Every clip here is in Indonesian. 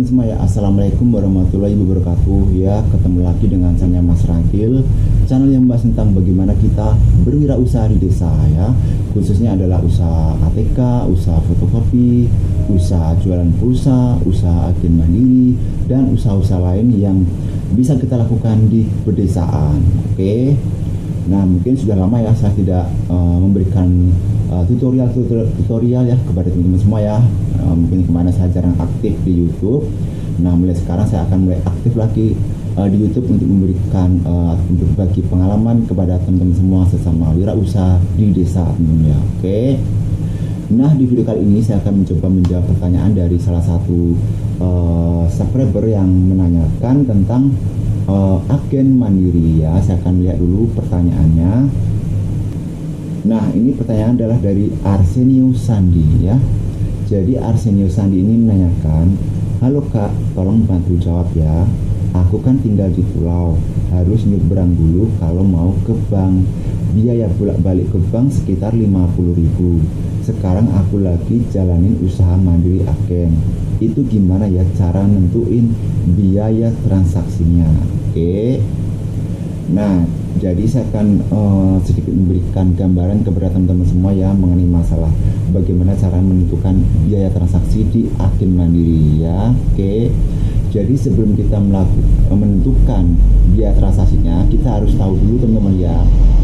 teman-teman semua ya, Assalamualaikum warahmatullahi wabarakatuh. Ya, ketemu lagi dengan saya Mas Ragil, channel yang membahas tentang bagaimana kita berwirausaha di desa ya. Khususnya adalah usaha ATK, usaha fotokopi, usaha jualan pulsa, usaha agen mandiri, dan usaha-usaha lain yang bisa kita lakukan di pedesaan. Oke. Nah, mungkin sudah lama ya saya tidak memberikan tutorial ya kepada teman-teman semua ya. Mungkin kemana saya jarang aktif di YouTube. Nah, mulai sekarang saya akan mulai aktif lagi di YouTube untuk memberikan berbagi pengalaman kepada teman-teman semua sesama wirausaha di desa tentunya. Oke. Nah, di video kali ini saya akan mencoba menjawab pertanyaan dari salah satu subscriber yang menanyakan tentang agen mandiri ya. Saya akan lihat dulu pertanyaannya. Nah, ini pertanyaan adalah dari Arsenio Sandi ya. Jadi Arsenio Sandi ini menanyakan, halo Kak, tolong bantu jawab ya. Aku kan tinggal di pulau, harus nyebrang dulu kalau mau ke bank. Biaya bolak-balik ke bank sekitar 50.000. Sekarang aku lagi jalanin usaha mandiri agen. Itu gimana ya cara nentuin biaya transaksinya? Oke. Nah, jadi saya akan sedikit memberikan gambaran kepada teman-teman semua ya mengenai masalah bagaimana cara menentukan biaya transaksi di agen mandiri ya. Oke. Jadi sebelum kita menentukan biaya transaksinya, kita harus tahu dulu teman-teman ya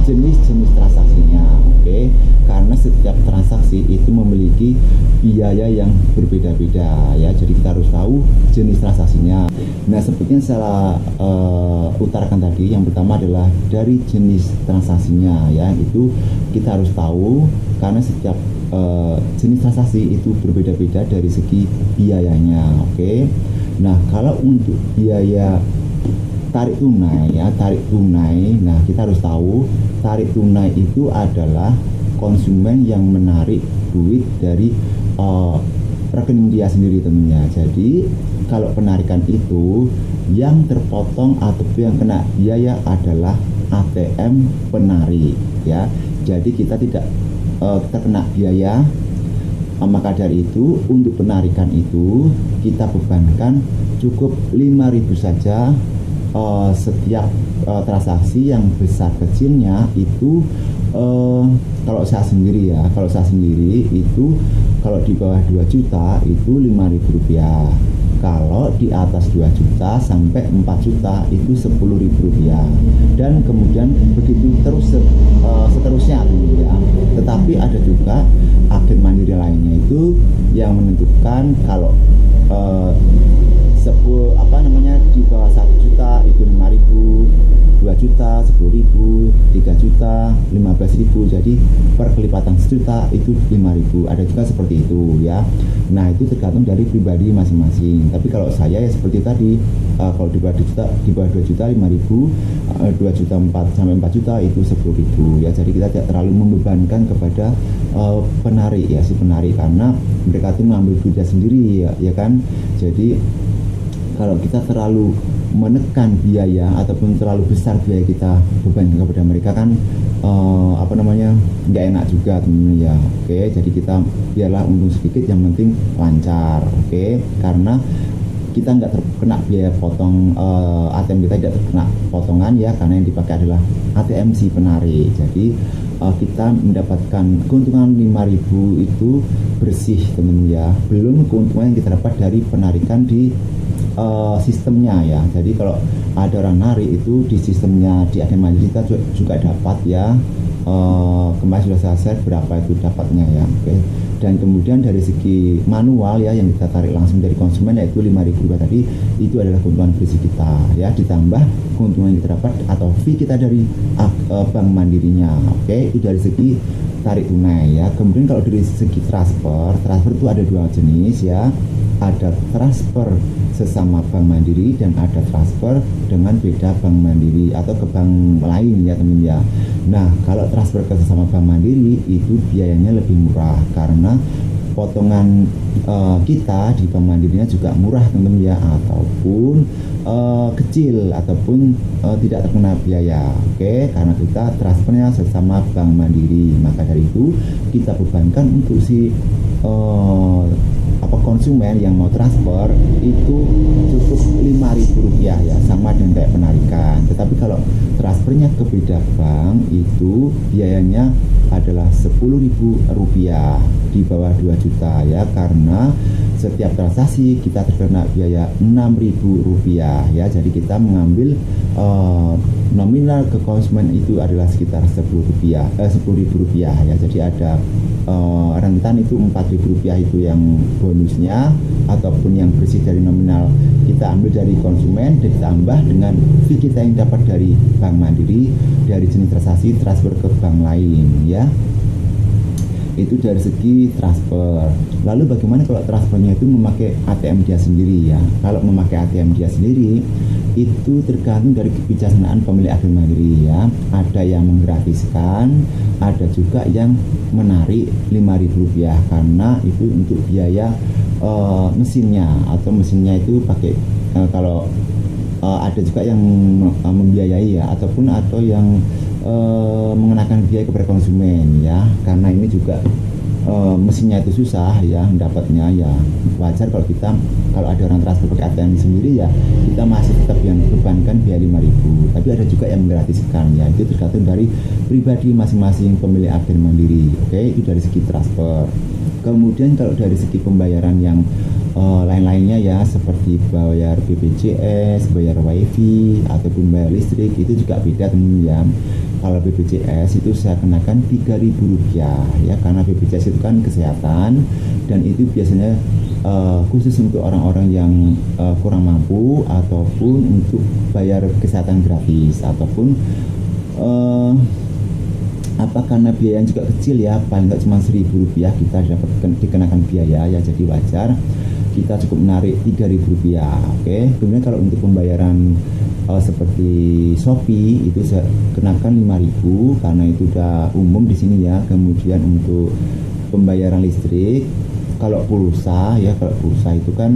jenis-jenis transaksinya. Oke. Karena setiap transaksi itu memiliki biaya yang berbeda-beda ya. Jadi kita harus tahu jenis transaksinya. Nah, seperti yang saya utarakan tadi, yang pertama adalah dari jenis transaksinya ya. Itu kita harus tahu karena setiap jenis transaksi itu berbeda-beda dari segi biayanya. Oke. Nah, kalau untuk biaya tarik tunai ya, tarik tunai, nah kita harus tahu tarik tunai itu adalah konsumen yang menarik duit dari rekening dia sendiri tentunya. Jadi kalau penarikan itu yang terpotong atau yang kena biaya adalah ATM penarik ya. Jadi kita tidak terkena biaya. Maka dari itu untuk penarikan itu kita bebankan cukup 5.000 saja setiap transaksi. Yang besar kecilnya itu kalau saya sendiri ya, itu kalau di bawah 2 juta itu 5.000 rupiah. Kalau di atas 2 juta sampai 4 juta itu 10.000 rupiah. Dan kemudian begitu terus seterusnya ya. Tetapi ada juga agen mandiri lainnya itu yang menentukan kalau di bawah 1 juta itu 5.000, 2 juta 10.000, 3 juta 15.000. Jadi per kelipatan sejuta itu 5.000. Ada juga seperti itu ya. Nah, itu tergantung dari pribadi masing-masing. Tapi kalau saya ya seperti tadi, kalau di bawah 2 juta 5.000, 2 juta 4 sampai 4 juta itu 10.000 ya. Jadi kita tidak terlalu membebankan kepada penarik ya, si penarik, karena mereka itu mengambil duitnya sendiri ya kan. Jadi kalau kita terlalu menekan biaya ataupun terlalu besar biaya kita bebankan kepada mereka kan nggak enak juga teman-teman ya. Oke, jadi kita biarlah untung sedikit, yang penting lancar. Oke, karena kita nggak terkena biaya potong ATM, kita tidak terkena potongan ya, karena yang dipakai adalah ATM si penarik. Jadi kita mendapatkan keuntungan 5.000 itu bersih teman-teman ya, belum keuntungan yang kita dapat dari penarikan di sistemnya ya. Jadi kalau ada orang narik itu di sistemnya di agen mandiri kita juga dapat ya. Kemarin sudah saya share berapa itu dapatnya ya. Oke. Dan kemudian dari segi manual ya, yang kita tarik langsung dari konsumen yaitu 5.000 rupiah tadi, itu adalah keuntungan bersih kita ya, ditambah keuntungan yang kita dapat atau fee kita dari bank mandirinya. Oke, itu dari segi tarik tunai ya. Kemudian kalau dari segi transfer itu ada 2 jenis ya. Ada transfer sesama bank mandiri dan ada transfer dengan beda bank mandiri atau ke bank lain ya teman ya. Nah, kalau transfer ke sesama bank mandiri itu biayanya lebih murah karena potongan kita di bank mandirinya juga murah teman-teman ya, ataupun kecil ataupun tidak terkena biaya. Oke, karena kita transfernya sesama bank mandiri, maka dari itu kita bebankan untuk si konsumen yang mau transfer itu cukup Rp5.000 ya, sama dengan kayak penarikan. Tetapi kalau transfernya ke beda bank itu biayanya adalah Rp10.000 di bawah 2 juta ya, karena setiap transaksi kita terkena biaya Rp6.000 ya. Jadi kita mengambil nominal ke konsumen itu adalah sekitar Rp10.000 ya. Jadi ada rentan itu Rp4.000 itu yang bonusnya, ataupun yang bersih dari nominal kita ambil dari konsumen dan ditambah dengan fee kita yang dapat dari Bank Mandiri dari jenis transaksi transfer ke bank lain ya. Itu dari segi transfer. Lalu bagaimana kalau transfernya itu memakai ATM dia sendiri ya? Kalau memakai ATM dia sendiri itu tergantung dari kebijaksanaan pemilik agen mandiri ya. Ada yang menggratiskan, ada juga yang menarik Rp5.000 karena itu untuk biaya mesinnya, atau mesinnya itu pakai kalau ada juga yang membiayai ya, ataupun atau yang mengenakan biaya kepada konsumen ya, karena ini juga mesinnya itu susah ya mendapatnya ya. Wajar kalau ada orang transfer pakai ATM sendiri ya, kita masih tetap yang bebankan biaya Rp5.000. Tapi ada juga yang menggratiskan ya, itu tergantung dari pribadi masing-masing pemilik agen mandiri. Oke, itu dari segi transfer. Kemudian kalau dari segi pembayaran yang lain-lainnya ya, seperti bayar BPJS, bayar wifi, ataupun bayar listrik, itu juga beda teman ya. Kalau BPJS itu saya kenakan Rp3.000 ya, karena BPJS itu kan kesehatan dan itu biasanya khusus untuk orang-orang yang kurang mampu, ataupun untuk bayar kesehatan gratis, ataupun karena biayanya juga kecil ya, paling nggak cuma Rp1.000 kita dapat dikenakan biaya ya, jadi wajar kita cukup menarik Rp3.000. Oke. Kemudian kalau untuk pembayaran seperti Shopee itu saya kenakan Rp5.000 karena itu udah umum di sini ya. Kemudian untuk pembayaran listrik, kalau pulsa ya, kalau pulsa itu kan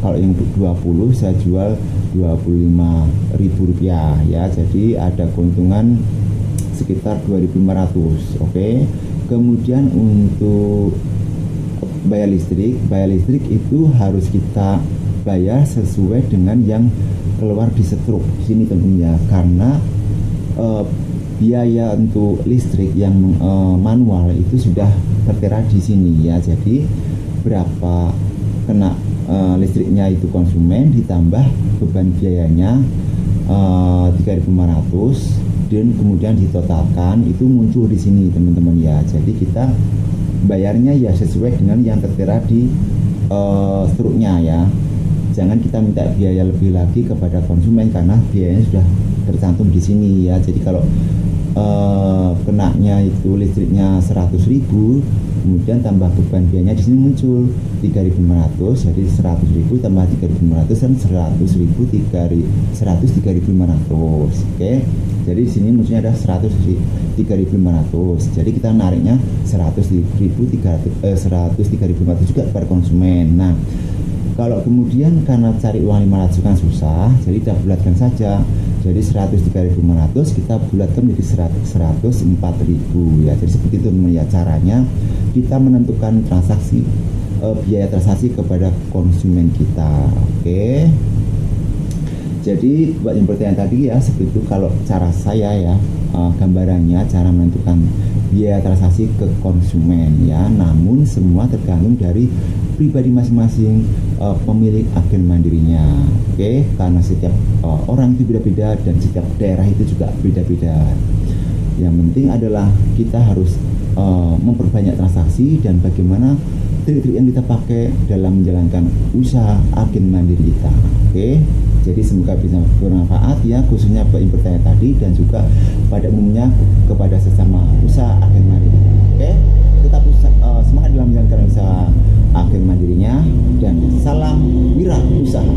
kalau yang 20 saya jual Rp25.000 ya, jadi ada keuntungan sekitar 2.500. Oke. Kemudian untuk bayar listrik itu harus kita bayar sesuai dengan yang keluar di setruk sini tentunya, karena biaya untuk listrik yang manual itu sudah tertera di sini ya. Jadi berapa kena listriknya itu konsumen ditambah beban biayanya 3.500 dan kemudian ditotalkan itu muncul di sini teman-teman ya. Jadi kita bayarnya ya sesuai dengan yang tertera di struknya ya. Jangan kita minta biaya lebih lagi kepada konsumen karena biayanya sudah tercantum di sini ya. Jadi kalau kenanya itu listriknya 100.000, kemudian tambah beban biayanya di sini muncul 3.500, jadi 100.000 tambah 3.500 dan 100.000 Oke. Jadi di sini munculnya ada 3.500. Jadi kita nariknya 103.500 juga per konsumen. Nah, kalau kemudian karena cari uang 500 kan susah, jadi kita bulatkan saja. Jadi 103.500 kita bulatkan menjadi 104.000 ya. Jadi seperti itu ya caranya kita menentukan biaya transaksi kepada konsumen kita. Oke. Jadi buat yang pertanyaan tadi ya, seperti itu kalau cara saya ya, gambarannya cara menentukan biaya transaksi ke konsumen ya. Namun semua tergantung dari pribadi masing-masing pemilik agen mandirinya. Oke, karena setiap orang itu beda-beda dan setiap daerah itu juga beda-beda. Yang penting adalah kita harus memperbanyak transaksi dan bagaimana trik-trik yang kita pakai dalam menjalankan usaha agen mandiri kita. Oke. Jadi semoga bisa bermanfaat ya, khususnya buat yang bertanya tadi dan juga pada umumnya kepada sesama usaha agen mandiri. Oke, tetap semangat dalam menjalankan usaha agen mandirinya dan salam wirausaha.